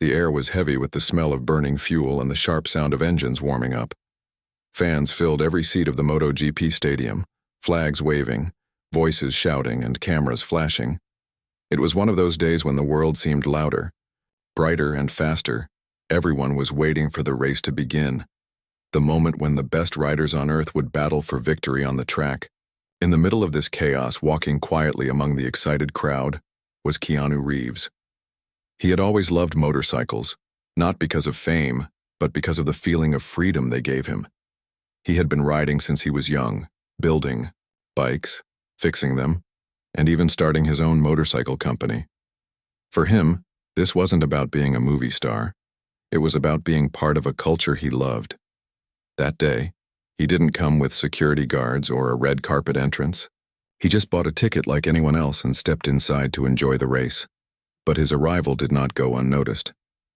The air was heavy with the smell of burning fuel and the sharp sound of engines warming up. Fans filled every seat of the MotoGP stadium, flags waving, voices shouting, and cameras flashing. It was one of those days when the world seemed louder, brighter and faster. Everyone was waiting for the race to begin, the moment when the best riders on earth would battle for victory on the track. In the middle of this chaos, walking quietly among the excited crowd, was Keanu Reeves. He had always loved motorcycles, not because of fame, but because of the feeling of freedom they gave him. He had been riding since he was young, building bikes, fixing them, and even starting his own motorcycle company. For him, this wasn't about being a movie star. It was about being part of a culture he loved. That day, he didn't come with security guards or a red carpet entrance. He just bought a ticket like anyone else and stepped inside to enjoy the race. But his arrival did not go unnoticed.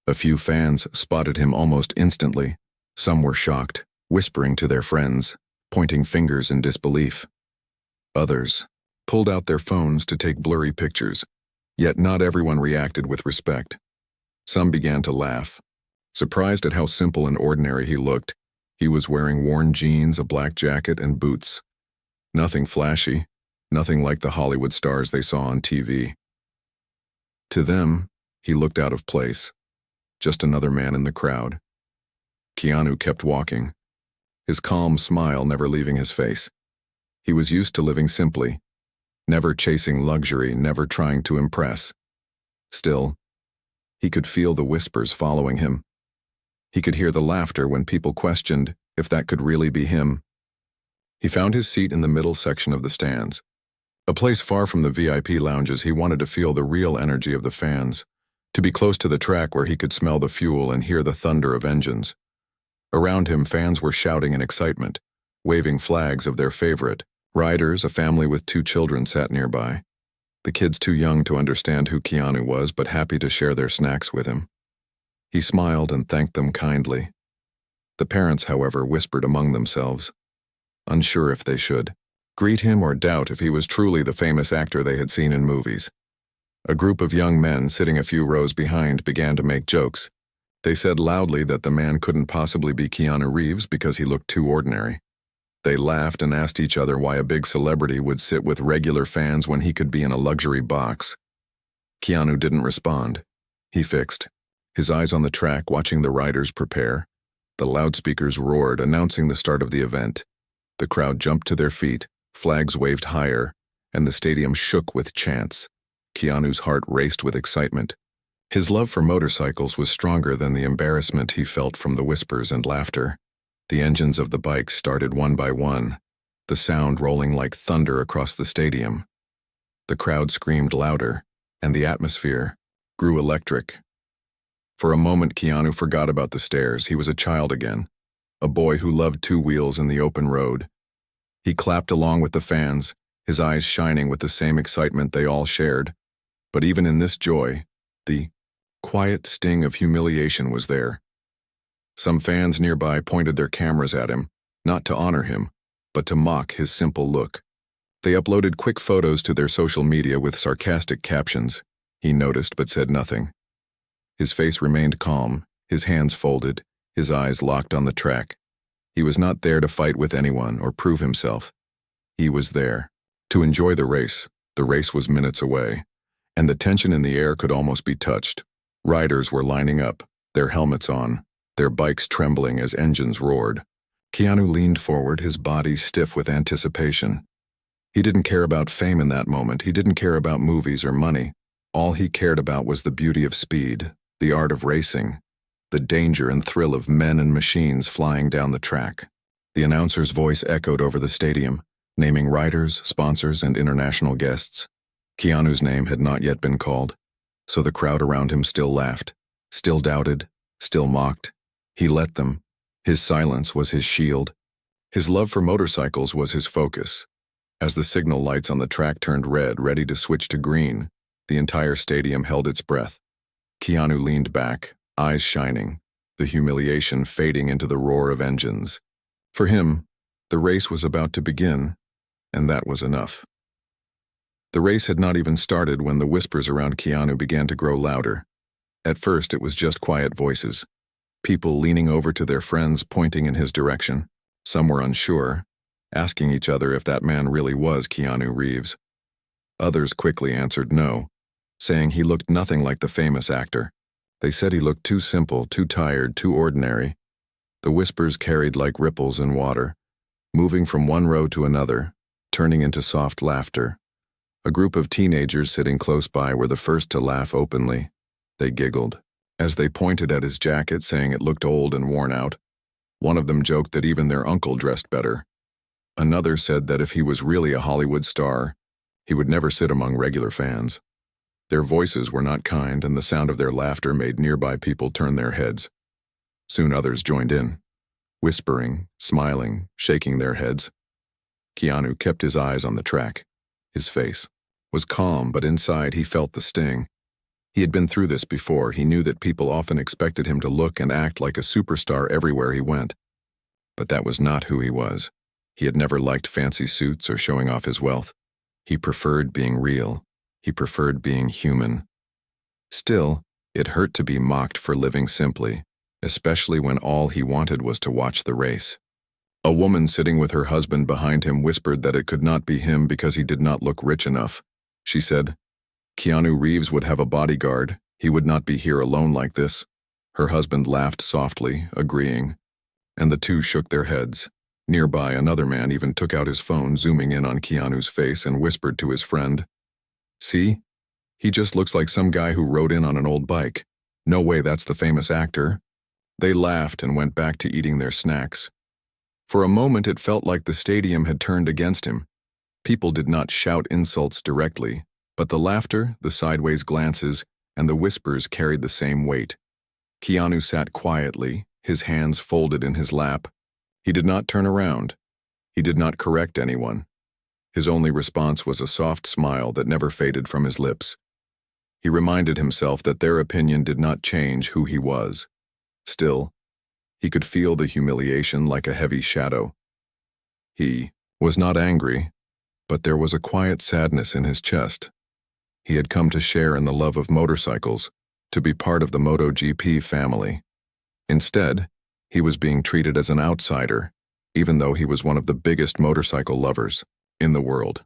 A few fans spotted him almost instantly. Some were shocked, whispering to their friends, pointing fingers in disbelief. Others pulled out their phones to take blurry pictures, yet not everyone reacted with respect. Some began to laugh, surprised at how simple and ordinary he looked. He was wearing worn jeans, a black jacket, and boots. Nothing flashy, nothing like the Hollywood stars they saw on TV. To them, he looked out of place, just another man in the crowd. Keanu kept walking, his calm smile never leaving his face. He was used to living simply, never chasing luxury, never trying to impress. Still, he could feel the whispers following him. He could hear the laughter when people questioned if that could really be him. He found his seat in the middle section of the stands. A place far from the VIP lounges. He wanted to feel the real energy of the fans, to be close to the track where he could smell the fuel and hear the thunder of engines. Around him, fans were shouting in excitement, waving flags of their favorite. Riders, a family with 2 children, sat nearby. The kids too young to understand who Keanu was, but happy to share their snacks with him. He smiled and thanked them kindly. The parents, however, whispered among themselves, unsure if they should greet him or doubt if he was truly the famous actor they had seen in movies. A group of young men sitting a few rows behind began to make jokes. They said loudly that the man couldn't possibly be Keanu Reeves because he looked too ordinary. They laughed and asked each other why a big celebrity would sit with regular fans when he could be in a luxury box. Keanu didn't respond. He fixed, his eyes on the track, watching the riders prepare. The loudspeakers roared, announcing the start of the event. The crowd jumped to their feet, flags waved higher, and the stadium shook with chants. Keanu's heart raced with excitement. His love for motorcycles was stronger than the embarrassment he felt from the whispers and laughter. The engines of the bikes started one by one, the sound rolling like thunder across the stadium. The crowd screamed louder, and the atmosphere grew electric. For a moment, Keanu forgot about the stairs. He was a child again, a boy who loved 2 wheels in the open road. He clapped along with the fans, his eyes shining with the same excitement they all shared. But even in this joy, the quiet sting of humiliation was there. Some fans nearby pointed their cameras at him, not to honor him, but to mock his simple look. They uploaded quick photos to their social media with sarcastic captions. He noticed but said nothing. His face remained calm, his hands folded, his eyes locked on the track. He was not there to fight with anyone or prove himself. He was there to enjoy the race. The race was minutes away, and the tension in the air could almost be touched. Riders were lining up, their helmets on, their bikes trembling as engines roared. Keanu leaned forward, his body stiff with anticipation. He didn't care about fame in that moment. He didn't care about movies or money. All he cared about was the beauty of speed, the art of racing, the danger and thrill of men and machines flying down the track. The announcer's voice echoed over the stadium, naming riders, sponsors, and international guests. Keanu's name had not yet been called, so the crowd around him still laughed, still doubted, still mocked. He let them. His silence was his shield. His love for motorcycles was his focus. As the signal lights on the track turned red, ready to switch to green, the entire stadium held its breath. Keanu leaned back, eyes shining, the humiliation fading into the roar of engines. For him, the race was about to begin, and that was enough. The race had not even started when the whispers around Keanu began to grow louder. At first it was just quiet voices. People leaning over to their friends pointing in his direction. Some were unsure, asking each other if that man really was Keanu Reeves. Others quickly answered no, saying he looked nothing like the famous actor. They said he looked too simple, too tired, too ordinary. The whispers carried like ripples in water, moving from one row to another, turning into soft laughter. A group of teenagers sitting close by were the first to laugh openly. They giggled as they pointed at his jacket, saying it looked old and worn out. One of them joked that even their uncle dressed better. Another said that if he was really a Hollywood star, he would never sit among regular fans. Their voices were not kind, and the sound of their laughter made nearby people turn their heads. Soon others joined in, whispering, smiling, shaking their heads. Keanu kept his eyes on the track. His face was calm, but inside he felt the sting. He had been through this before. He knew that people often expected him to look and act like a superstar everywhere he went. But that was not who he was. He had never liked fancy suits or showing off his wealth. He preferred being real. He preferred being human. Still, it hurt to be mocked for living simply, especially when all he wanted was to watch the race. A woman sitting with her husband behind him whispered that it could not be him because he did not look rich enough. She said, "Keanu Reeves would have a bodyguard. He would not be here alone like this." Her husband laughed softly, agreeing, and the two shook their heads. Nearby, another man even took out his phone, zooming in on Keanu's face, and whispered to his friend, "See? He just looks like some guy who rode in on an old bike. No way that's the famous actor." They laughed and went back to eating their snacks. For a moment it felt like the stadium had turned against him. People did not shout insults directly, but the laughter, the sideways glances, and the whispers carried the same weight. Keanu sat quietly, his hands folded in his lap. He did not turn around. He did not correct anyone. His only response was a soft smile that never faded from his lips. He reminded himself that their opinion did not change who he was. Still, he could feel the humiliation like a heavy shadow. He was not angry, but there was a quiet sadness in his chest. He had come to share in the love of motorcycles, to be part of the MotoGP family. Instead, he was being treated as an outsider, even though he was one of the biggest motorcycle lovers in the world.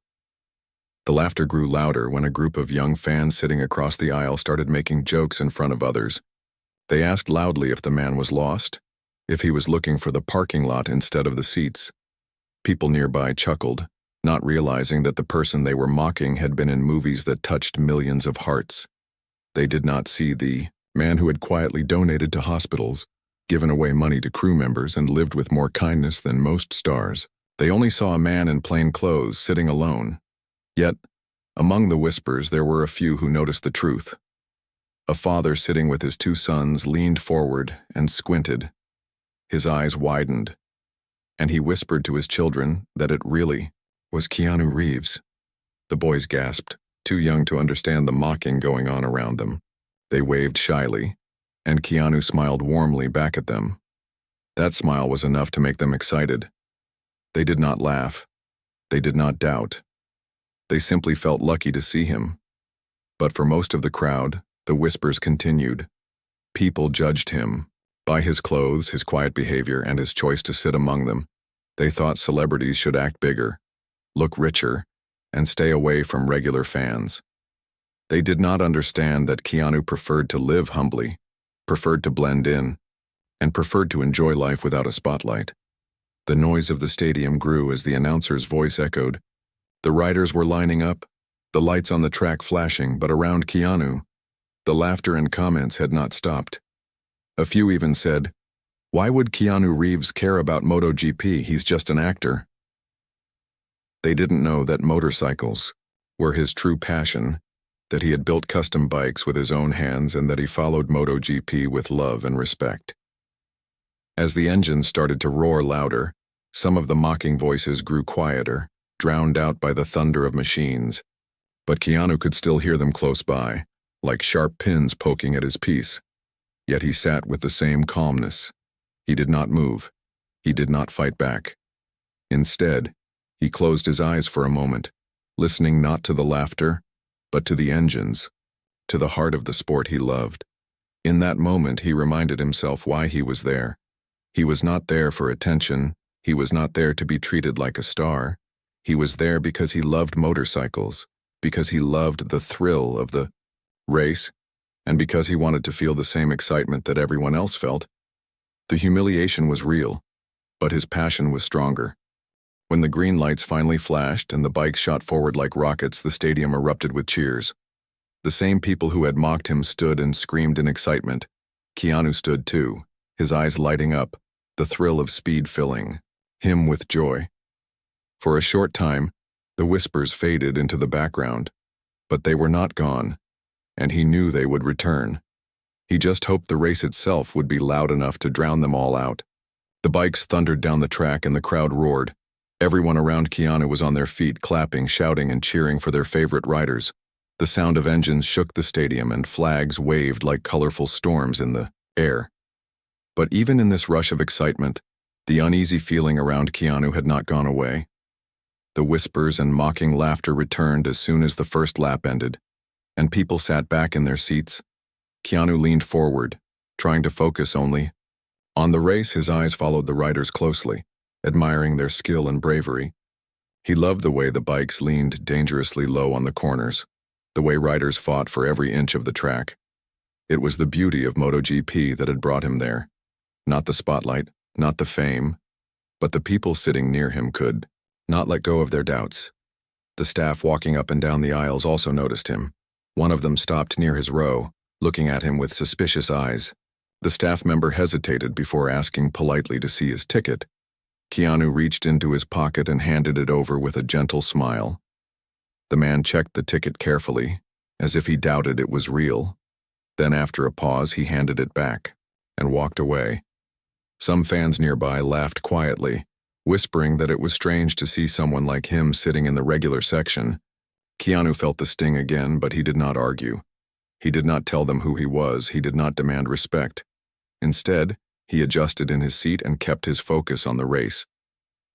The laughter grew louder when a group of young fans sitting across the aisle started making jokes in front of others. They asked loudly if the man was lost, if he was looking for the parking lot instead of the seats. People nearby chuckled, not realizing that the person they were mocking had been in movies that touched millions of hearts. They did not see the man who had quietly donated to hospitals, given away money to crew members, and lived with more kindness than most stars. They only saw a man in plain clothes sitting alone. Yet, among the whispers, there were a few who noticed the truth. A father sitting with his two sons leaned forward and squinted. His eyes widened, and he whispered to his children that it really was Keanu Reeves. The boys gasped, too young to understand the mocking going on around them. They waved shyly, and Keanu smiled warmly back at them. That smile was enough to make them excited. They did not laugh. They did not doubt. They simply felt lucky to see him. But for most of the crowd, the whispers continued. People judged him by his clothes, his quiet behavior, and his choice to sit among them. They thought celebrities should act bigger, look richer, and stay away from regular fans. They did not understand that Keanu preferred to live humbly, preferred to blend in, and preferred to enjoy life without a spotlight. The noise of the stadium grew as the announcer's voice echoed. The riders were lining up, the lights on the track flashing, but around Keanu, the laughter and comments had not stopped. A few even said, "Why would Keanu Reeves care about MotoGP? He's just an actor." They didn't know that motorcycles were his true passion, that he had built custom bikes with his own hands, and that he followed MotoGP with love and respect. As the engines started to roar louder, some of the mocking voices grew quieter, drowned out by the thunder of machines. But Keanu could still hear them close by, like sharp pins poking at his piece. Yet he sat with the same calmness. He did not move. He did not fight back. Instead, he closed his eyes for a moment, listening not to the laughter, but to the engines, to the heart of the sport he loved. In that moment, he reminded himself why he was there. He was not there for attention. He was not there to be treated like a star. He was there because he loved motorcycles, because he loved the thrill of the race, and because he wanted to feel the same excitement that everyone else felt. The humiliation was real, but his passion was stronger. When the green lights finally flashed and the bikes shot forward like rockets, the stadium erupted with cheers. The same people who had mocked him stood and screamed in excitement. Keanu stood too, his eyes lighting up, the thrill of speed filling him with joy. For a short time, the whispers faded into the background, but they were not gone, and he knew they would return. He just hoped the race itself would be loud enough to drown them all out. The bikes thundered down the track and the crowd roared. Everyone around Keanu was on their feet, clapping, shouting, and cheering for their favorite riders. The sound of engines shook the stadium and flags waved like colorful storms in the air. But even in this rush of excitement, the uneasy feeling around Keanu had not gone away. The whispers and mocking laughter returned as soon as the first lap ended, and people sat back in their seats. Keanu leaned forward, trying to focus only on the race. His eyes followed the riders closely, admiring their skill and bravery. He loved the way the bikes leaned dangerously low on the corners, the way riders fought for every inch of the track. It was the beauty of MotoGP that had brought him there. Not the spotlight, not the fame, but the people sitting near him could not let go of their doubts. The staff walking up and down the aisles also noticed him. One of them stopped near his row, looking at him with suspicious eyes. The staff member hesitated before asking politely to see his ticket. Keanu reached into his pocket and handed it over with a gentle smile. The man checked the ticket carefully, as if he doubted it was real. Then after a pause, he handed it back and walked away. Some fans nearby laughed quietly, whispering that it was strange to see someone like him sitting in the regular section. Keanu felt the sting again, but he did not argue. He did not tell them who he was. He did not demand respect. Instead, he adjusted in his seat and kept his focus on the race.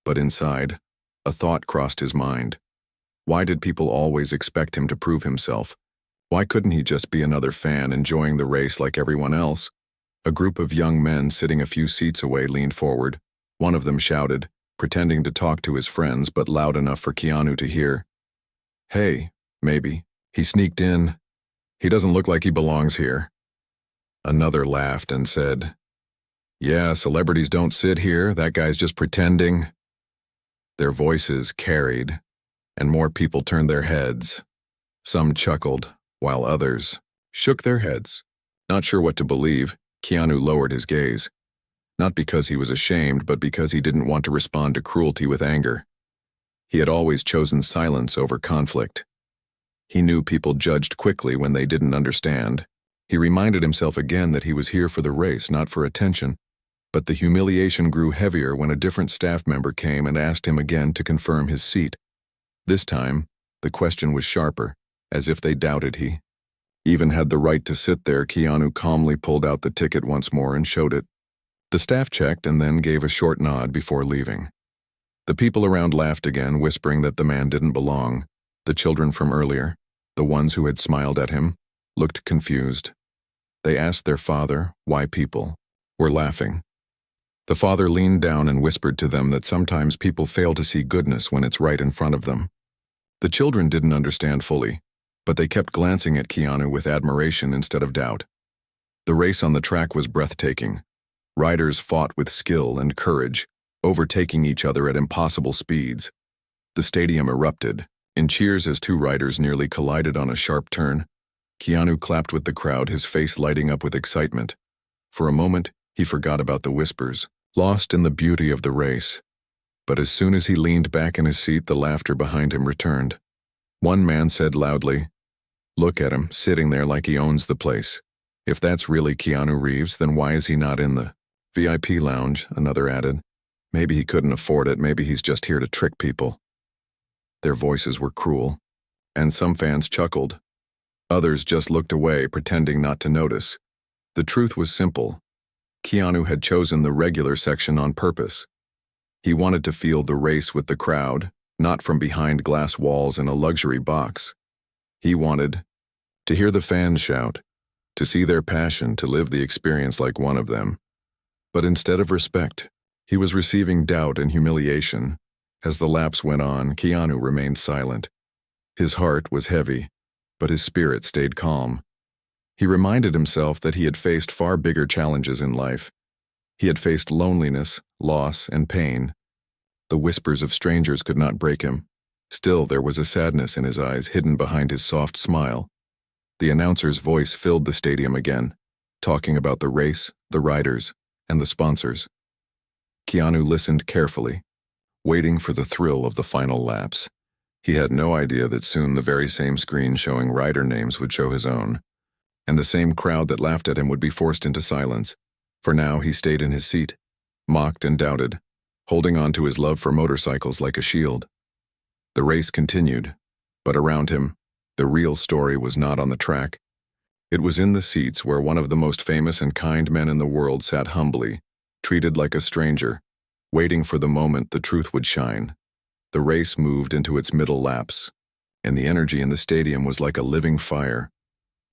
But inside, a thought crossed his mind. Why did people always expect him to prove himself? Why couldn't he just be another fan enjoying the race like everyone else? A group of young men sitting a few seats away leaned forward. One of them shouted, pretending to talk to his friends but loud enough for Keanu to hear. "Hey, maybe. He sneaked in. He doesn't look like he belongs here." Another laughed and said, "Yeah, celebrities don't sit here. That guy's just pretending." Their voices carried, and more people turned their heads. Some chuckled, while others shook their heads. Not sure what to believe, Keanu lowered his gaze. Not because he was ashamed, but because he didn't want to respond to cruelty with anger. He had always chosen silence over conflict. He knew people judged quickly when they didn't understand. He reminded himself again that he was here for the race, not for attention. But the humiliation grew heavier when a different staff member came and asked him again to confirm his seat. This time, the question was sharper, as if they doubted he even had the right to sit there. Keanu calmly pulled out the ticket once more and showed it. The staff checked and then gave a short nod before leaving. The people around laughed again, whispering that the man didn't belong. The children from earlier, the ones who had smiled at him, looked confused. They asked their father why people were laughing. The father leaned down and whispered to them that sometimes people fail to see goodness when it's right in front of them. The children didn't understand fully, but they kept glancing at Keanu with admiration instead of doubt. The race on the track was breathtaking. Riders fought with skill and courage, overtaking each other at impossible speeds. The stadium erupted in cheers as two riders nearly collided on a sharp turn. Keanu clapped with the crowd, his face lighting up with excitement. For a moment, he forgot about the whispers, lost in the beauty of the race. But as soon as he leaned back in his seat, the laughter behind him returned. One man said loudly, "Look at him, sitting there like he owns the place. If that's really Keanu Reeves, then why is he not in the VIP lounge?" Another added. "Maybe he couldn't afford it. Maybe he's just here to trick people." Their voices were cruel, and some fans chuckled. Others just looked away, pretending not to notice. The truth was simple. Keanu had chosen the regular section on purpose. He wanted to feel the race with the crowd, not from behind glass walls in a luxury box. He wanted to hear the fans shout, to see their passion, to live the experience like one of them. But instead of respect, he was receiving doubt and humiliation. As the laps went on, Keanu remained silent. His heart was heavy, but his spirit stayed calm. He reminded himself that he had faced far bigger challenges in life. He had faced loneliness, loss, and pain. The whispers of strangers could not break him. Still, there was a sadness in his eyes hidden behind his soft smile. The announcer's voice filled the stadium again, talking about the race, the riders, and the sponsors. Keanu listened carefully, waiting for the thrill of the final laps. He had no idea that soon the very same screen showing rider names would show his own, and the same crowd that laughed at him would be forced into silence. For now he stayed in his seat, mocked and doubted, holding on to his love for motorcycles like a shield. The race continued, but around him, the real story was not on the track. It was in the seats where one of the most famous and kind men in the world sat humbly, treated like a stranger, waiting for the moment the truth would shine. The race moved into its middle laps, and the energy in the stadium was like a living fire.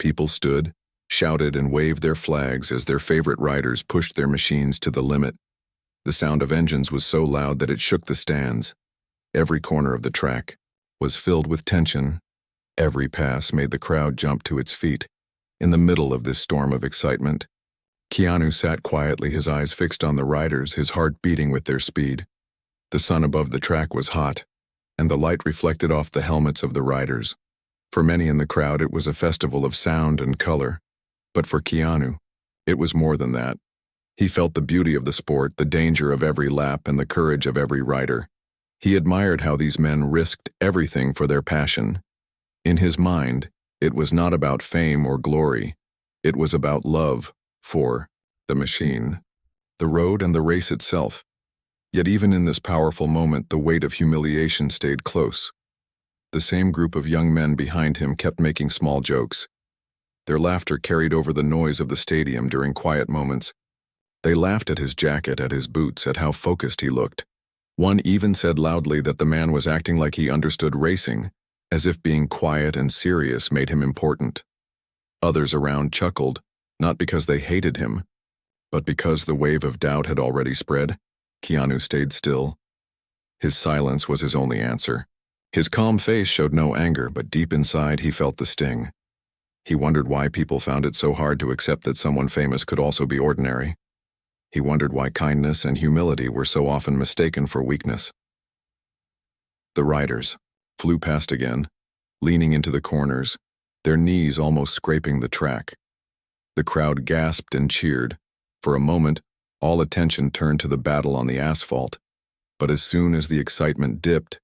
People stood, shouted, and waved their flags as their favorite riders pushed their machines to the limit. The sound of engines was so loud that it shook the stands. Every corner of the track was filled with tension. Every pass made the crowd jump to its feet. In the middle of this storm of excitement, Keanu sat quietly, his eyes fixed on the riders, his heart beating with their speed. The sun above the track was hot, and the light reflected off the helmets of the riders. For many in the crowd, it was a festival of sound and color. But for Keanu, it was more than that. He felt the beauty of the sport, the danger of every lap, and the courage of every rider. He admired how these men risked everything for their passion. In his mind, it was not about fame or glory. It was about love for the machine, the road, and the race itself. Yet even in this powerful moment, the weight of humiliation stayed close. The same group of young men behind him kept making small jokes. Their laughter carried over the noise of the stadium during quiet moments. They laughed at his jacket, at his boots, at how focused he looked. One even said loudly that the man was acting like he understood racing, as if being quiet and serious made him important. Others around chuckled, not because they hated him, but because the wave of doubt had already spread. Keanu stayed still. His silence was his only answer. His calm face showed no anger, but deep inside he felt the sting. He wondered why people found it so hard to accept that someone famous could also be ordinary. He wondered why kindness and humility were so often mistaken for weakness. The riders flew past again, leaning into the corners, their knees almost scraping the track. The crowd gasped and cheered. For a moment, all attention turned to the battle on the asphalt. But as soon as the excitement dipped,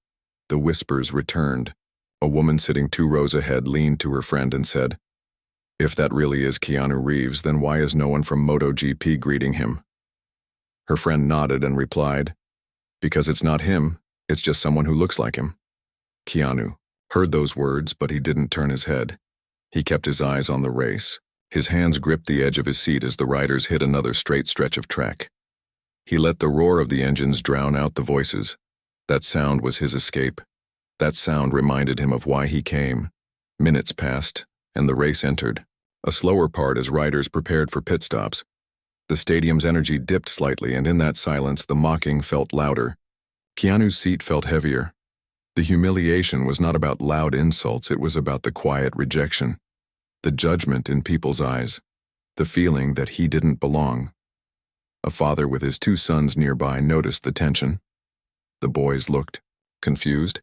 the whispers returned. A woman sitting 2 rows ahead leaned to her friend and said, "If that really is Keanu Reeves, then why is no one from MotoGP greeting him?" Her friend nodded and replied, "Because it's not him, it's just someone who looks like him." Keanu heard those words, but he didn't turn his head. He kept his eyes on the race. His hands gripped the edge of his seat as the riders hit another straight stretch of track. He let the roar of the engines drown out the voices. That sound was his escape. That sound reminded him of why he came. Minutes passed, and the race entered. A slower part as riders prepared for pit stops. The stadium's energy dipped slightly, and in that silence, the mocking felt louder. Keanu's seat felt heavier. The humiliation was not about loud insults, it was about the quiet rejection. The judgment in people's eyes. The feeling that he didn't belong. A father with his 2 sons nearby noticed the tension. The boys looked confused.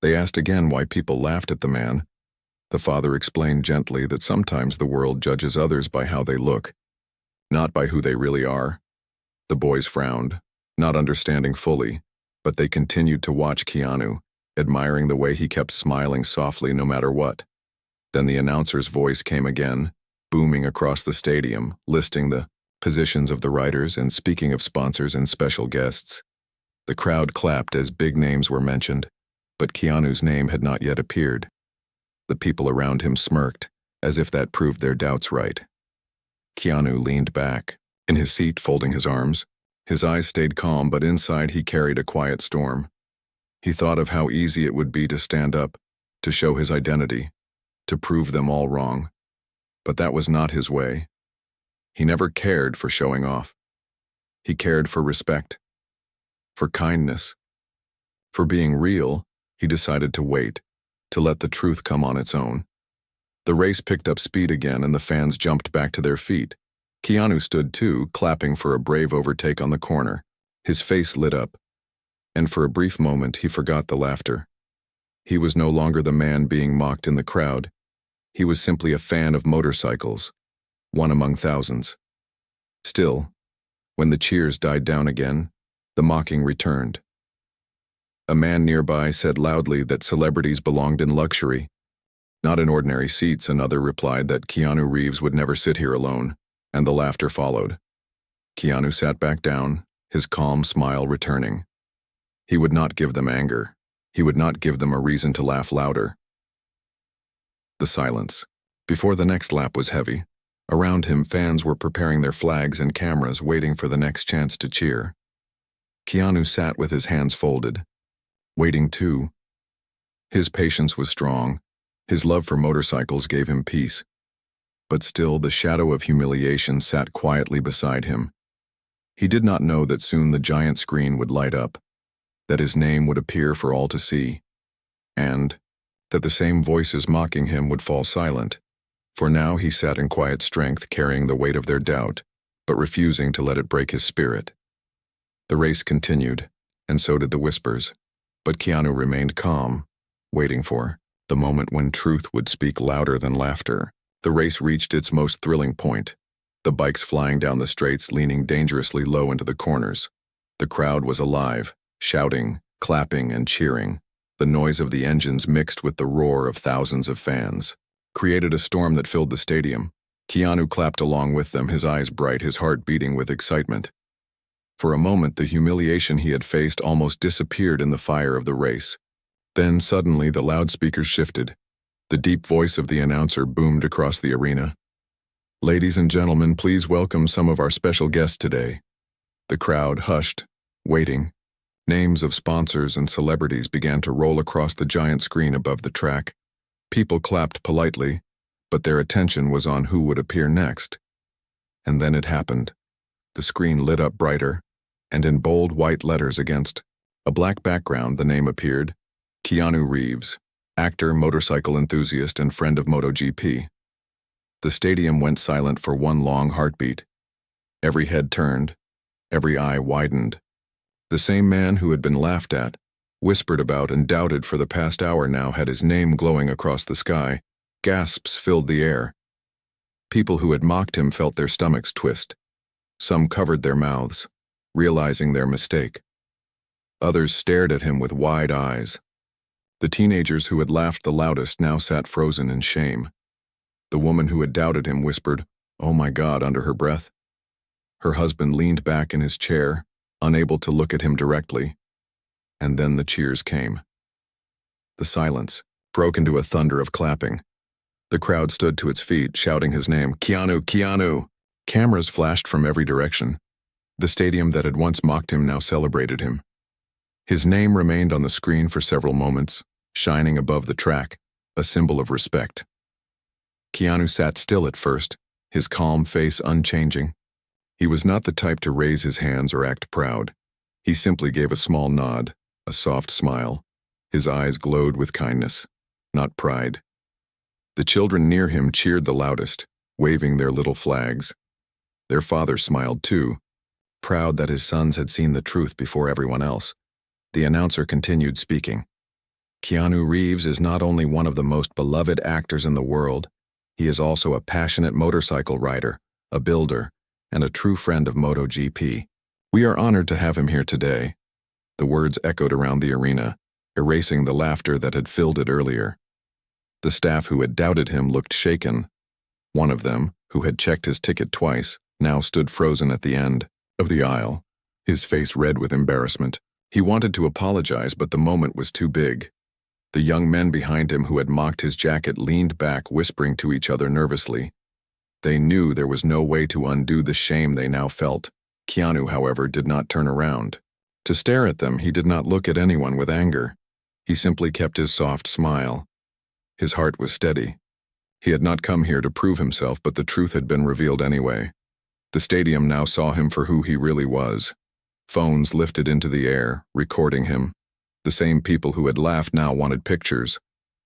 They asked again why people laughed at the man. The father explained gently that sometimes the world judges others by how they look, not by who they really are. The boys frowned, not understanding fully, but they continued to watch Keanu, admiring the way he kept smiling softly no matter what. Then the announcer's voice came again, booming across the stadium, listing the positions of the riders and speaking of sponsors and special guests. The crowd clapped as big names were mentioned, but Keanu's name had not yet appeared. The people around him smirked, as if that proved their doubts right. Keanu leaned back, in his seat folding his arms. His eyes stayed calm, but inside he carried a quiet storm. He thought of how easy it would be to stand up, to show his identity, to prove them all wrong. But that was not his way. He never cared for showing off. He cared for respect, for kindness. For being real, he decided to wait, to let the truth come on its own. The race picked up speed again and the fans jumped back to their feet. Keanu stood too, clapping for a brave overtake on the corner. His face lit up, and for a brief moment he forgot the laughter. He was no longer the man being mocked in the crowd. He was simply a fan of motorcycles, one among thousands. Still, when the cheers died down again, the mocking returned. A man nearby said loudly that celebrities belonged in luxury, not in ordinary seats. Another replied that Keanu Reeves would never sit here alone, and the laughter followed. Keanu sat back down, his calm smile returning. He would not give them anger. He would not give them a reason to laugh louder. The silence. Before the next lap was heavy. Around him, fans were preparing their flags and cameras, waiting for the next chance to cheer. Keanu sat with his hands folded, waiting too. His patience was strong. His love for motorcycles gave him peace. But still, the shadow of humiliation sat quietly beside him. He did not know that soon the giant screen would light up, that his name would appear for all to see, and that the same voices mocking him would fall silent. For now he sat in quiet strength, carrying the weight of their doubt, but refusing to let it break his spirit. The race continued, and so did the whispers, but Keanu remained calm, waiting for the moment when truth would speak louder than laughter. The race reached its most thrilling point, the bikes flying down the straights, leaning dangerously low into the corners. The crowd was alive, shouting, clapping, and cheering. The noise of the engines mixed with the roar of thousands of fans created a storm that filled the stadium. Keanu clapped along with them, his eyes bright, his heart beating with excitement. For a moment, the humiliation he had faced almost disappeared in the fire of the race. Then suddenly the loudspeakers shifted. The deep voice of the announcer boomed across the arena. "Ladies and gentlemen, please welcome some of our special guests today." The crowd hushed, waiting. Names of sponsors and celebrities began to roll across the giant screen above the track. People clapped politely, but their attention was on who would appear next. And then it happened. The screen lit up brighter, and in bold white letters against a black background the name appeared: Keanu Reeves, actor, motorcycle enthusiast, and friend of MotoGP. The stadium went silent for one long heartbeat. Every head turned, every eye widened. The same man who had been laughed at, whispered about, and doubted for the past hour now had his name glowing across the sky. Gasps filled the air. People who had mocked him felt their stomachs twist. Some covered their mouths, realizing their mistake. Others stared at him with wide eyes. The teenagers who had laughed the loudest now sat frozen in shame. The woman who had doubted him whispered, "Oh my God," under her breath. Her husband leaned back in his chair, unable to look at him directly. And then the cheers came. The silence broke into a thunder of clapping. The crowd stood to its feet, shouting his name, "Keanu, Keanu!" Cameras flashed from every direction. The stadium that had once mocked him now celebrated him. His name remained on the screen for several moments, shining above the track, a symbol of respect. Keanu sat still at first, his calm face unchanging. He was not the type to raise his hands or act proud. He simply gave a small nod, a soft smile. His eyes glowed with kindness, not pride. The children near him cheered the loudest, waving their little flags. Their father smiled too, proud that his sons had seen the truth before everyone else. The announcer continued speaking. "Keanu Reeves is not only one of the most beloved actors in the world, he is also a passionate motorcycle rider, a builder, and a true friend of MotoGP. We are honored to have him here today." The words echoed around the arena, erasing the laughter that had filled it earlier. The staff who had doubted him looked shaken. One of them, who had checked his ticket twice, now stood frozen at the end of the aisle, his face red with embarrassment. He wanted to apologize, but the moment was too big. The young men behind him who had mocked his jacket leaned back, whispering to each other nervously. They knew there was no way to undo the shame they now felt. Keanu, however, did not turn around to stare at them. He did not look at anyone with anger. He simply kept his soft smile. His heart was steady. He had not come here to prove himself, but the truth had been revealed anyway. The stadium now saw him for who he really was. Phones lifted into the air, recording him. The same people who had laughed now wanted pictures.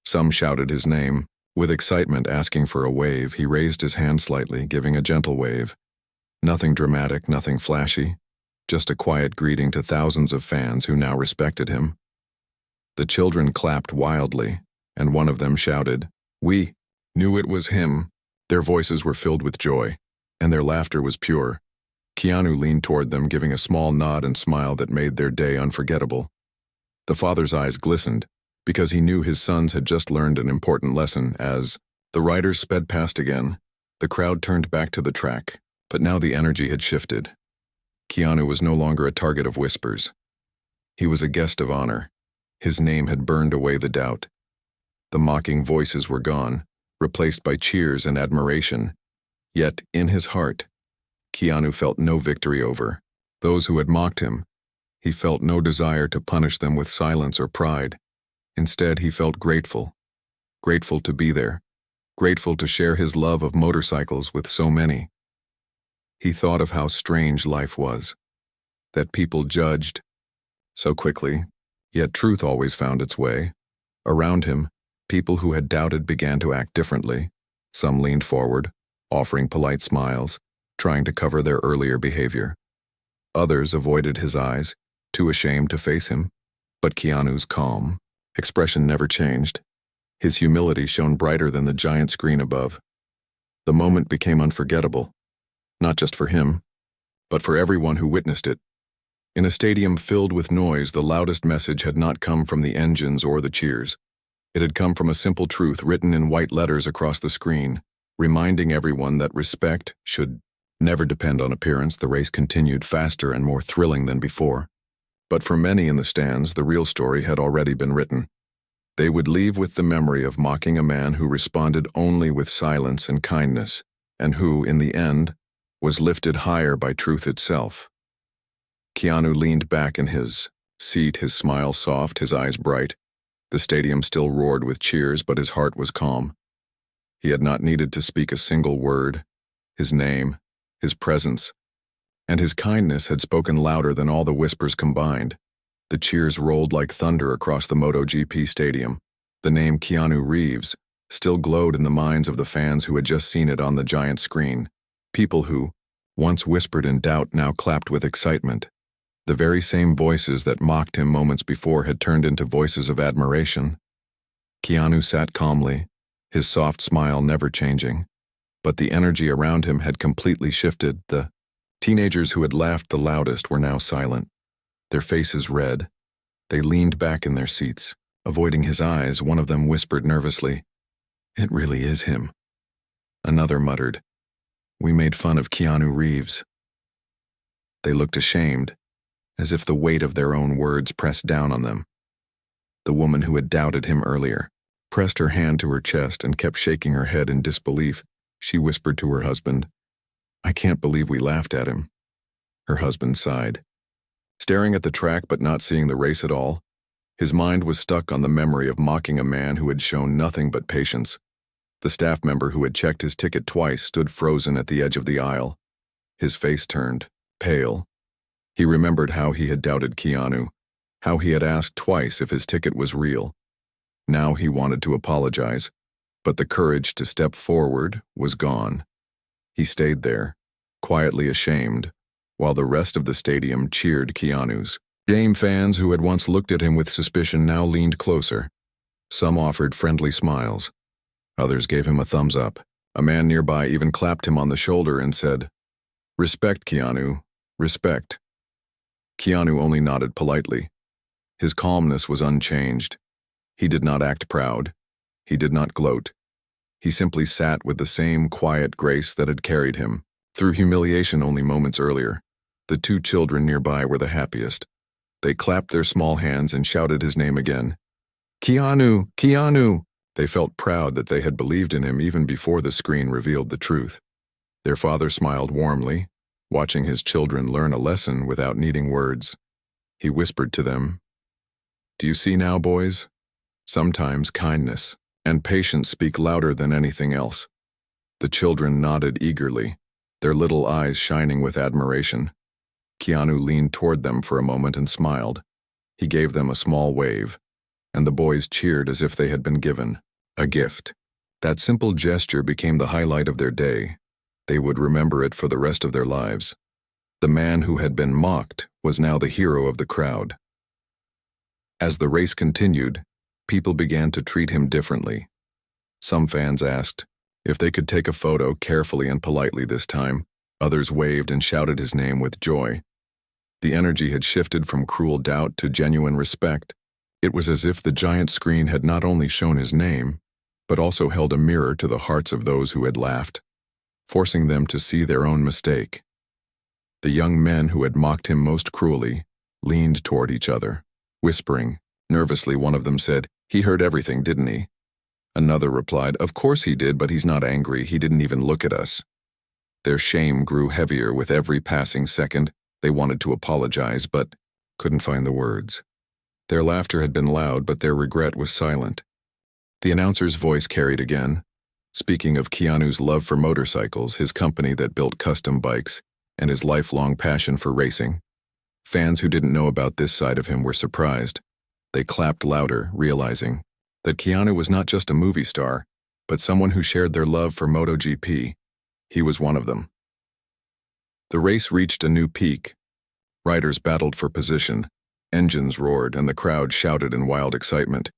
Some shouted his name. With excitement asking for a wave, he raised his hand slightly, giving a gentle wave. Nothing dramatic, nothing flashy. Just a quiet greeting to thousands of fans who now respected him. The children clapped wildly, and one of them shouted, "We knew it was him." Their voices were filled with joy, and their laughter was pure. Keanu leaned toward them, giving a small nod and smile that made their day unforgettable. The father's eyes glistened, because he knew his sons had just learned an important lesson. As the riders sped past again, the crowd turned back to the track, but now the energy had shifted. Keanu was no longer a target of whispers. He was a guest of honor. His name had burned away the doubt. The mocking voices were gone, replaced by cheers and admiration. Yet, in his heart, Keanu felt no victory over those who had mocked him. He felt no desire to punish them with silence or pride. Instead, he felt grateful. Grateful to be there. Grateful to share his love of motorcycles with so many. He thought of how strange life was. That people judged so quickly, yet truth always found its way. Around him, people who had doubted began to act differently. Some leaned forward, offering polite smiles, trying to cover their earlier behavior. Others avoided his eyes, too ashamed to face him. But Keanu's calm expression never changed. His humility shone brighter than the giant screen above. The moment became unforgettable, not just for him, but for everyone who witnessed it. In a stadium filled with noise, the loudest message had not come from the engines or the cheers. It had come from a simple truth written in white letters across the screen, reminding everyone that respect should never depend on appearance. The race continued, faster and more thrilling than before. But for many in the stands, the real story had already been written. They would leave with the memory of mocking a man who responded only with silence and kindness, and who, in the end, was lifted higher by truth itself. Keanu leaned back in his seat, his smile soft, his eyes bright. The stadium still roared with cheers, but his heart was calm. He had not needed to speak a single word. His name, his presence, and his kindness had spoken louder than all the whispers combined. The cheers rolled like thunder across the MotoGP stadium. The name Keanu Reeves still glowed in the minds of the fans who had just seen it on the giant screen. People who, once whispered in doubt, now clapped with excitement. The very same voices that mocked him moments before had turned into voices of admiration. Keanu sat calmly, his soft smile never changing. But the energy around him had completely shifted. The teenagers who had laughed the loudest were now silent, their faces red. They leaned back in their seats. Avoiding his eyes, one of them whispered nervously, "It really is him." Another muttered, "We made fun of Keanu Reeves." They looked ashamed, as if the weight of their own words pressed down on them. The woman who had doubted him earlier pressed her hand to her chest and kept shaking her head in disbelief. She whispered to her husband, "I can't believe we laughed at him." Her husband sighed. Staring at the track but not seeing the race at all, his mind was stuck on the memory of mocking a man who had shown nothing but patience. The staff member who had checked his ticket twice stood frozen at the edge of the aisle. His face turned pale. He remembered how he had doubted Keanu, how he had asked twice if his ticket was real. Now he wanted to apologize, but the courage to step forward was gone. He stayed there, quietly ashamed, while the rest of the stadium cheered Keanu's. Game fans who had once looked at him with suspicion now leaned closer. Some offered friendly smiles. Others gave him a thumbs up. A man nearby even clapped him on the shoulder and said, "Respect, Keanu, respect." Keanu only nodded politely. His calmness was unchanged. He did not act proud. He did not gloat. He simply sat with the same quiet grace that had carried him through humiliation only moments earlier. The two children nearby were the happiest. They clapped their small hands and shouted his name again. "Keanu! Keanu!" They felt proud that they had believed in him even before the screen revealed the truth. Their father smiled warmly, watching his children learn a lesson without needing words. He whispered to them, "Do you see now, boys? Sometimes kindness And patience speak louder than anything else. The children nodded eagerly, their little eyes shining with admiration. Keanu leaned toward them for a moment and smiled. He gave them a small wave, and the boys cheered as if they had been given a gift. That simple gesture became the highlight of their day. They would remember it for the rest of their lives. The man who had been mocked was now the hero of the crowd. As the race continued, people began to treat him differently. Some fans asked if they could take a photo carefully and politely this time. Others waved and shouted his name with joy. The energy had shifted from cruel doubt to genuine respect. It was as if the giant screen had not only shown his name, but also held a mirror to the hearts of those who had laughed, forcing them to see their own mistake. The young men who had mocked him most cruelly leaned toward each other, whispering. Nervously, one of them said, "He heard everything, didn't he?" Another replied, "Of course he did, but he's not angry. He didn't even look at us." Their shame grew heavier with every passing second. They wanted to apologize, but couldn't find the words. Their laughter had been loud, but their regret was silent. The announcer's voice carried again, speaking of Keanu's love for motorcycles, his company that built custom bikes, and his lifelong passion for racing. Fans who didn't know about this side of him were surprised. They clapped louder, realizing that Keanu was not just a movie star, but someone who shared their love for MotoGP. He was one of them. The race reached a new peak. Riders battled for position, engines roared, and the crowd shouted in wild excitement.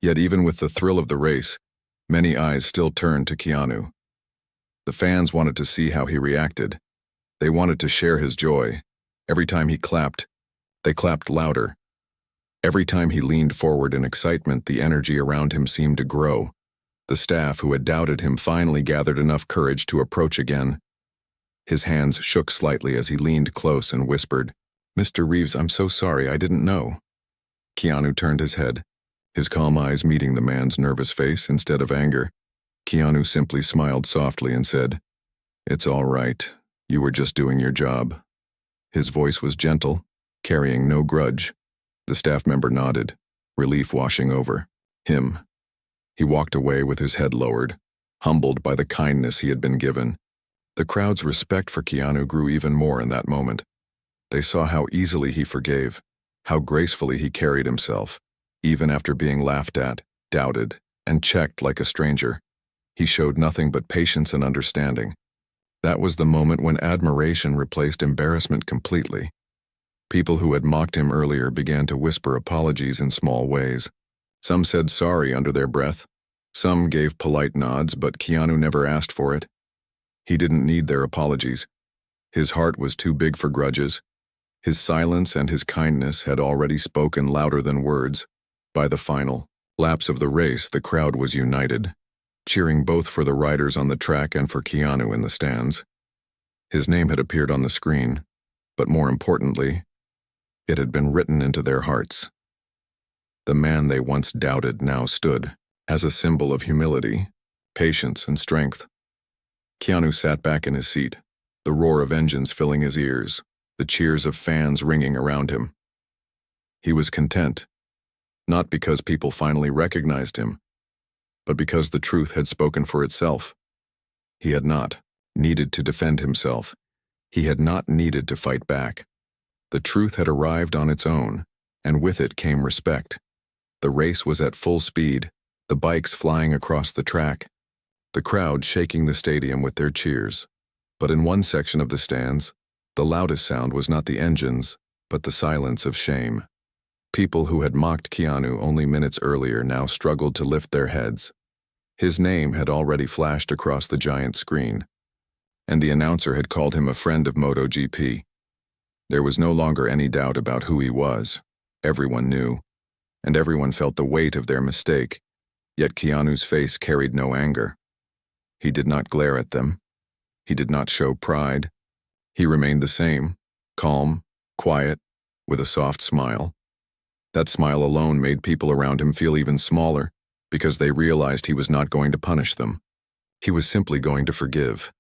Yet even with the thrill of the race, many eyes still turned to Keanu. The fans wanted to see how he reacted. They wanted to share his joy. Every time he clapped, they clapped louder. Every time he leaned forward in excitement, the energy around him seemed to grow. The staff who had doubted him finally gathered enough courage to approach again. His hands shook slightly as he leaned close and whispered, "Mr. Reeves, I'm so sorry, I didn't know." Keanu turned his head, his calm eyes meeting the man's nervous face instead of anger. Keanu simply smiled softly and said, "It's all right. You were just doing your job." His voice was gentle, carrying no grudge. The staff member nodded, relief washing over him. He walked away with his head lowered, humbled by the kindness he had been given. The crowd's respect for Keanu grew even more in that moment. They saw how easily he forgave, how gracefully he carried himself, even after being laughed at, doubted, and checked like a stranger. He showed nothing but patience and understanding. That was the moment when admiration replaced embarrassment completely. People who had mocked him earlier began to whisper apologies in small ways. Some said sorry under their breath. Some gave polite nods, but Keanu never asked for it. He didn't need their apologies. His heart was too big for grudges. His silence and his kindness had already spoken louder than words. By the final laps of the race, the crowd was united, cheering both for the riders on the track and for Keanu in the stands. His name had appeared on the screen, but more importantly, it had been written into their hearts. The man they once doubted now stood as a symbol of humility, patience, and strength. Keanu sat back in his seat, the roar of engines filling his ears, the cheers of fans ringing around him. He was content, not because people finally recognized him, but because the truth had spoken for itself. He had not needed to defend himself. He had not needed to fight back. The truth had arrived on its own, and with it came respect. The race was at full speed, the bikes flying across the track, the crowd shaking the stadium with their cheers. But in one section of the stands, the loudest sound was not the engines, but the silence of shame. People who had mocked Keanu only minutes earlier now struggled to lift their heads. His name had already flashed across the giant screen, and the announcer had called him a friend of MotoGP. There was no longer any doubt about who he was. Everyone knew, and everyone felt the weight of their mistake, yet Keanu's face carried no anger. He did not glare at them. He did not show pride. He remained the same, calm, quiet, with a soft smile. That smile alone made people around him feel even smaller, because they realized he was not going to punish them. He was simply going to forgive.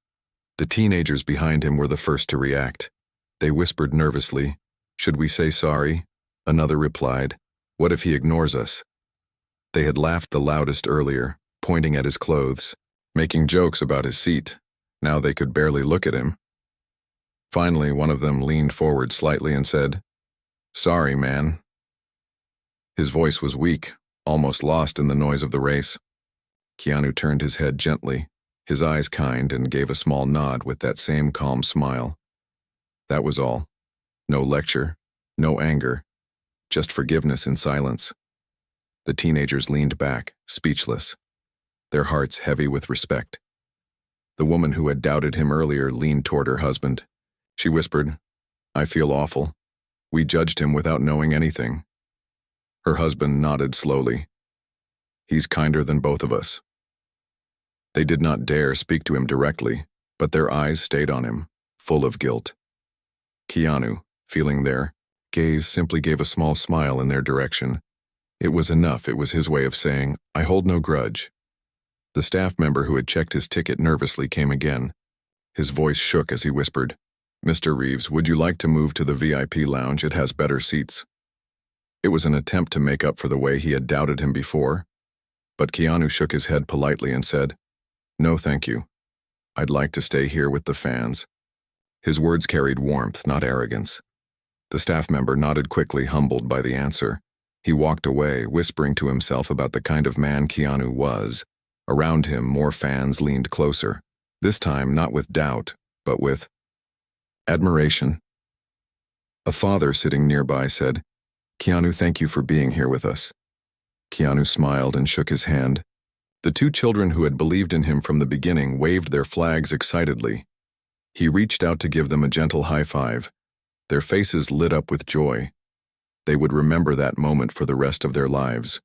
The teenagers behind him were the first to react. They whispered nervously, "Should we say sorry?" Another replied, "What if he ignores us?" They had laughed the loudest earlier, pointing at his clothes, making jokes about his seat. Now they could barely look at him. Finally, one of them leaned forward slightly and said, "Sorry, man." His voice was weak, almost lost in the noise of the race. Keanu turned his head gently, his eyes kind, and gave a small nod with that same calm smile. That was all. No lecture, no anger, just forgiveness in silence. The teenagers leaned back, speechless, their hearts heavy with respect. The woman who had doubted him earlier leaned toward her husband. She whispered, "I feel awful. We judged him without knowing anything." Her husband nodded slowly. "He's kinder than both of us." They did not dare speak to him directly, but their eyes stayed on him, full of guilt. Keanu, feeling their gaze, simply gave a small smile in their direction. It was enough. It was his way of saying, "I hold no grudge." The staff member who had checked his ticket nervously came again. His voice shook as he whispered, "Mr. Reeves, would you like to move to the VIP lounge? It has better seats." It was an attempt to make up for the way he had doubted him before, but Keanu shook his head politely and said, "No, thank you. I'd like to stay here with the fans." His words carried warmth, not arrogance. The staff member nodded quickly, humbled by the answer. He walked away, whispering to himself about the kind of man Keanu was. Around him, more fans leaned closer, this time not with doubt, but with admiration. A father sitting nearby said, "Keanu, thank you for being here with us." Keanu smiled and shook his hand. The two children who had believed in him from the beginning waved their flags excitedly. He reached out to give them a gentle high five. Their faces lit up with joy. They would remember that moment for the rest of their lives.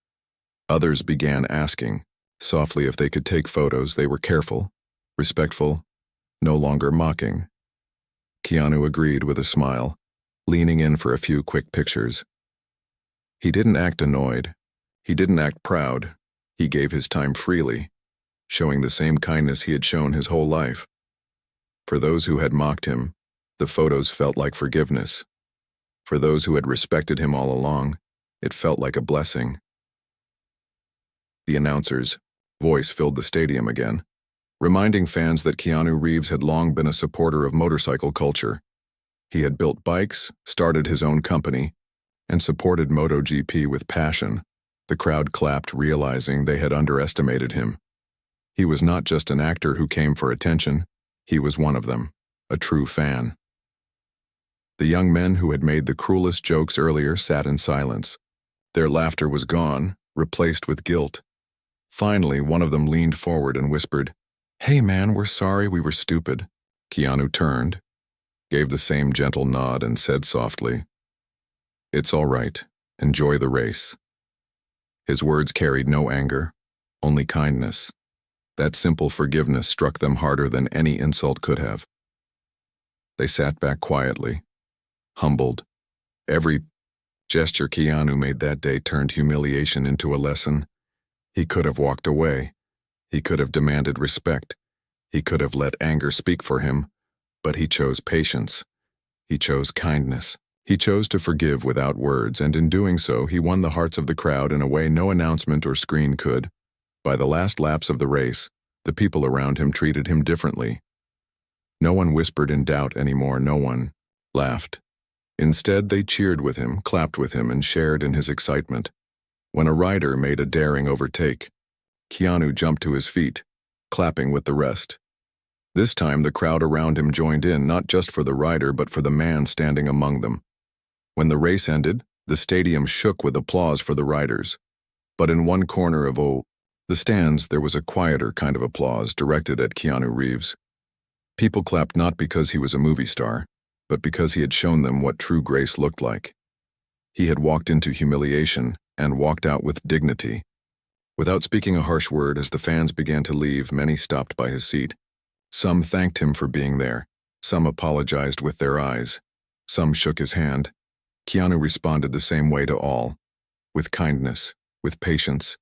Others began asking, softly, if they could take photos. They were careful, respectful, no longer mocking. Keanu agreed with a smile, leaning in for a few quick pictures. He didn't act annoyed. He didn't act proud. He gave his time freely, showing the same kindness he had shown his whole life. For those who had mocked him, the photos felt like forgiveness. For those who had respected him all along, it felt like a blessing. The announcer's voice filled the stadium again, reminding fans that Keanu Reeves had long been a supporter of motorcycle culture. He had built bikes, started his own company, and supported MotoGP with passion. The crowd clapped, realizing they had underestimated him. He was not just an actor who came for attention, he was one of them, a true fan. The young men who had made the cruelest jokes earlier sat in silence. Their laughter was gone, replaced with guilt. Finally, one of them leaned forward and whispered, "Hey man, we're sorry, we were stupid." Keanu turned, gave the same gentle nod, and said softly, "It's all right. Enjoy the race." His words carried no anger, only kindness. That simple forgiveness struck them harder than any insult could have. They sat back quietly, humbled. Every gesture Keanu made that day turned humiliation into a lesson. He could have walked away. He could have demanded respect. He could have let anger speak for him, but he chose patience. He chose kindness. He chose to forgive without words, and in doing so, he won the hearts of the crowd in a way no announcement or screen could. By the last laps of the race, the people around him treated him differently. No one whispered in doubt anymore. No one laughed. Instead, they cheered with him, clapped with him, and shared in his excitement. When a rider made a daring overtake, Keanu jumped to his feet, clapping with the rest. This time, the crowd around him joined in, not just for the rider, but for the man standing among them. When the race ended, the stadium shook with applause for the riders. But in one corner of the stands, there was a quieter kind of applause directed at Keanu Reeves. People clapped not because he was a movie star, but because he had shown them what true grace looked like. He had walked into humiliation and walked out with dignity. Without speaking a harsh word, as the fans began to leave, many stopped by his seat. Some thanked him for being there. Some apologized with their eyes. Some shook his hand. Keanu responded the same way to all, with kindness, with patience,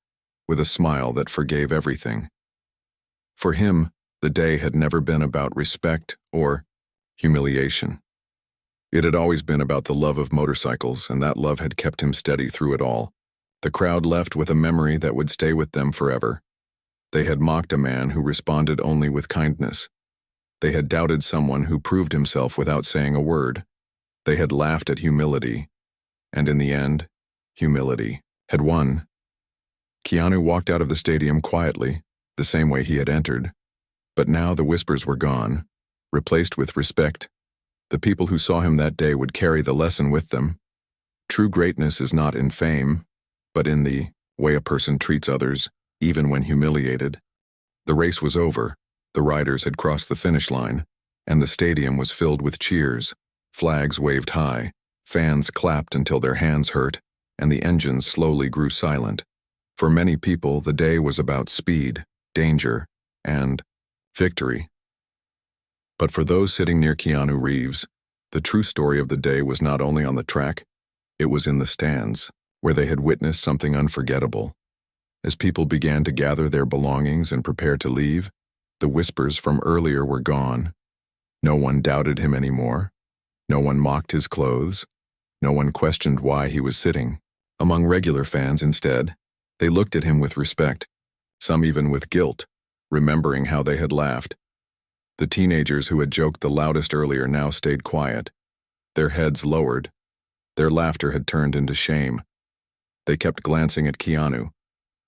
with a smile that forgave everything. For him, the day had never been about respect or humiliation. It had always been about the love of motorcycles, and that love had kept him steady through it all. The crowd left with a memory that would stay with them forever. They had mocked a man who responded only with kindness. They had doubted someone who proved himself without saying a word. They had laughed at humility, and in the end, humility had won. Keanu walked out of the stadium quietly, the same way he had entered. But now the whispers were gone, replaced with respect. The people who saw him that day would carry the lesson with them. True greatness is not in fame, but in the way a person treats others, even when humiliated. The race was over, the riders had crossed the finish line, and the stadium was filled with cheers. Flags waved high, fans clapped until their hands hurt, and the engines slowly grew silent. For many people, the day was about speed, danger, and victory. But for those sitting near Keanu Reeves, the true story of the day was not only on the track, it was in the stands, where they had witnessed something unforgettable. As people began to gather their belongings and prepare to leave, the whispers from earlier were gone. No one doubted him anymore. No one mocked his clothes. No one questioned why he was sitting. Among regular fans, instead, they looked at him with respect, some even with guilt, remembering how they had laughed. The teenagers who had joked the loudest earlier now stayed quiet, their heads lowered. Their laughter had turned into shame. They kept glancing at Keanu,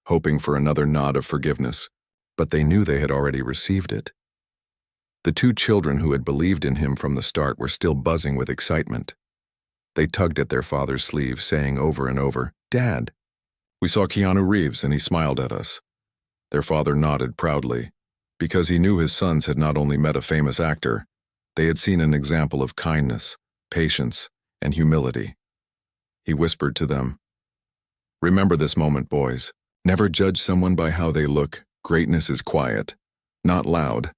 hoping for another nod of forgiveness, but they knew they had already received it. The two children who had believed in him from the start were still buzzing with excitement. They tugged at their father's sleeve, saying over and over, "Dad." "We saw Keanu Reeves and he smiled at us." Their father nodded proudly, because he knew his sons had not only met a famous actor, they had seen an example of kindness, patience, and humility. He whispered to them, "Remember this moment, boys. Never judge someone by how they look. Greatness is quiet, not loud."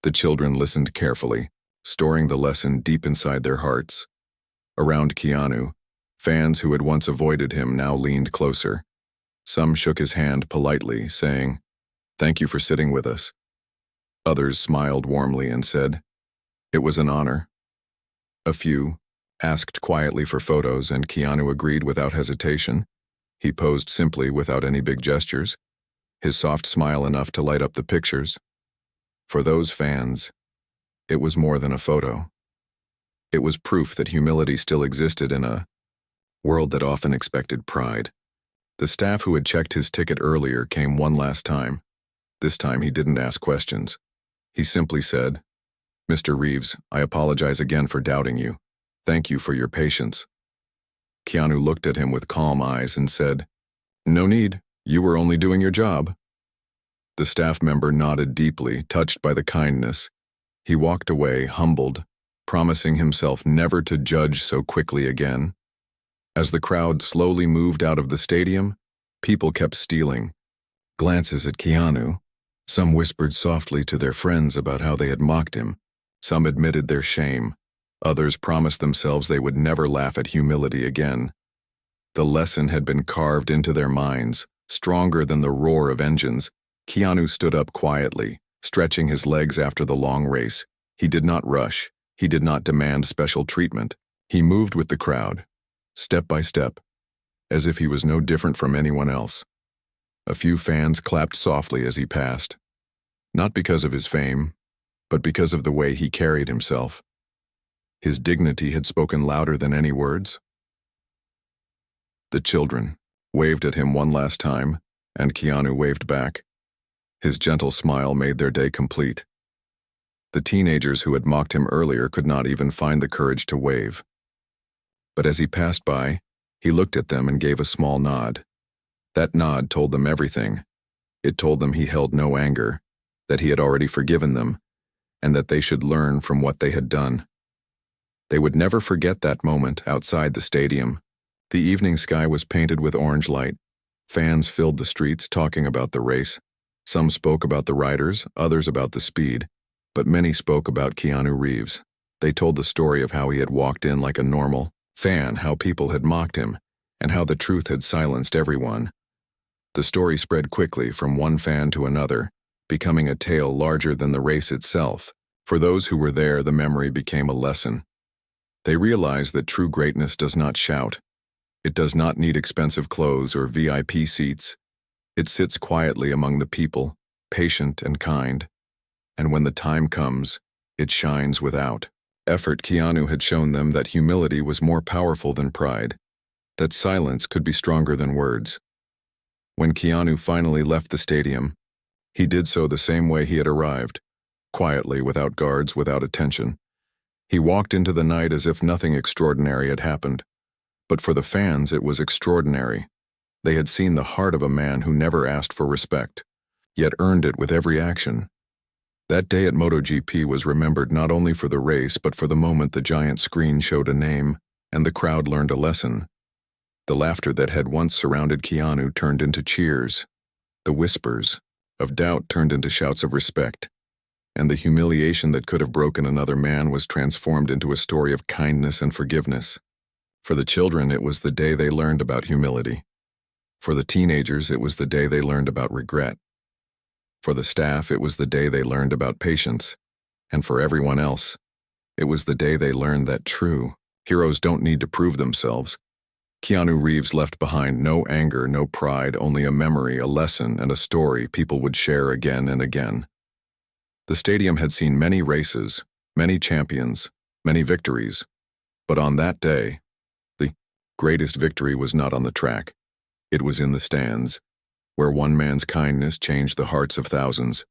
The children listened carefully, storing the lesson deep inside their hearts. Around Keanu, fans who had once avoided him now leaned closer. Some shook his hand politely, saying, "Thank you for sitting with us." Others smiled warmly and said, "It was an honor." A few asked quietly for photos, and Keanu agreed without hesitation. He posed simply without any big gestures, his soft smile enough to light up the pictures. For those fans, it was more than a photo. It was proof that humility still existed in a world that often expected pride. The staff who had checked his ticket earlier came one last time. This time he didn't ask questions. He simply said, "Mr. Reeves, I apologize again for doubting you. Thank you for your patience." Keanu looked at him with calm eyes and said, "No need. You were only doing your job." The staff member nodded deeply, touched by the kindness. He walked away, humbled, promising himself never to judge so quickly again. As the crowd slowly moved out of the stadium, people kept stealing glances at Keanu. Some whispered softly to their friends about how they had mocked him. Some admitted their shame. Others promised themselves they would never laugh at humility again. The lesson had been carved into their minds, stronger than the roar of engines. Keanu stood up quietly, stretching his legs after the long race. He did not rush. He did not demand special treatment. He moved with the crowd, step by step, as if he was no different from anyone else. A few fans clapped softly as he passed, not because of his fame, but because of the way he carried himself. His dignity had spoken louder than any words. The children waved at him one last time, and Keanu waved back. His gentle smile made their day complete. The teenagers who had mocked him earlier could not even find the courage to wave. But as he passed by, he looked at them and gave a small nod. That nod told them everything. It told them he held no anger, that he had already forgiven them, and that they should learn from what they had done. They would never forget that moment outside the stadium. The evening sky was painted with orange light. Fans filled the streets talking about the race. Some spoke about the riders, others about the speed, but many spoke about Keanu Reeves. They told the story of how he had walked in like a normal fan, how people had mocked him, and how the truth had silenced everyone. The story spread quickly from one fan to another, becoming a tale larger than the race itself. For those who were there, the memory became a lesson. They realized that true greatness does not shout. It does not need expensive clothes or VIP seats. It sits quietly among the people, patient and kind, and when the time comes, it shines without effort. Keanu had shown them that humility was more powerful than pride, that silence could be stronger than words. When Keanu finally left the stadium, he did so the same way he had arrived, quietly, without guards, without attention. He walked into the night as if nothing extraordinary had happened. But for the fans, it was extraordinary. They had seen the heart of a man who never asked for respect, yet earned it with every action. That day at MotoGP was remembered not only for the race but for the moment the giant screen showed a name and the crowd learned a lesson. The laughter that had once surrounded Keanu turned into cheers. The whispers of doubt turned into shouts of respect. And the humiliation that could have broken another man was transformed into a story of kindness and forgiveness. For the children, it was the day they learned about humility. For the teenagers, it was the day they learned about regret. For the staff, it was the day they learned about patience. And for everyone else, it was the day they learned that true heroes don't need to prove themselves. Keanu Reeves left behind no anger, no pride, only a memory, a lesson, and a story people would share again and again. The stadium had seen many races, many champions, many victories. But on that day, the greatest victory was not on the track. It was in the stands, where one man's kindness changed the hearts of thousands.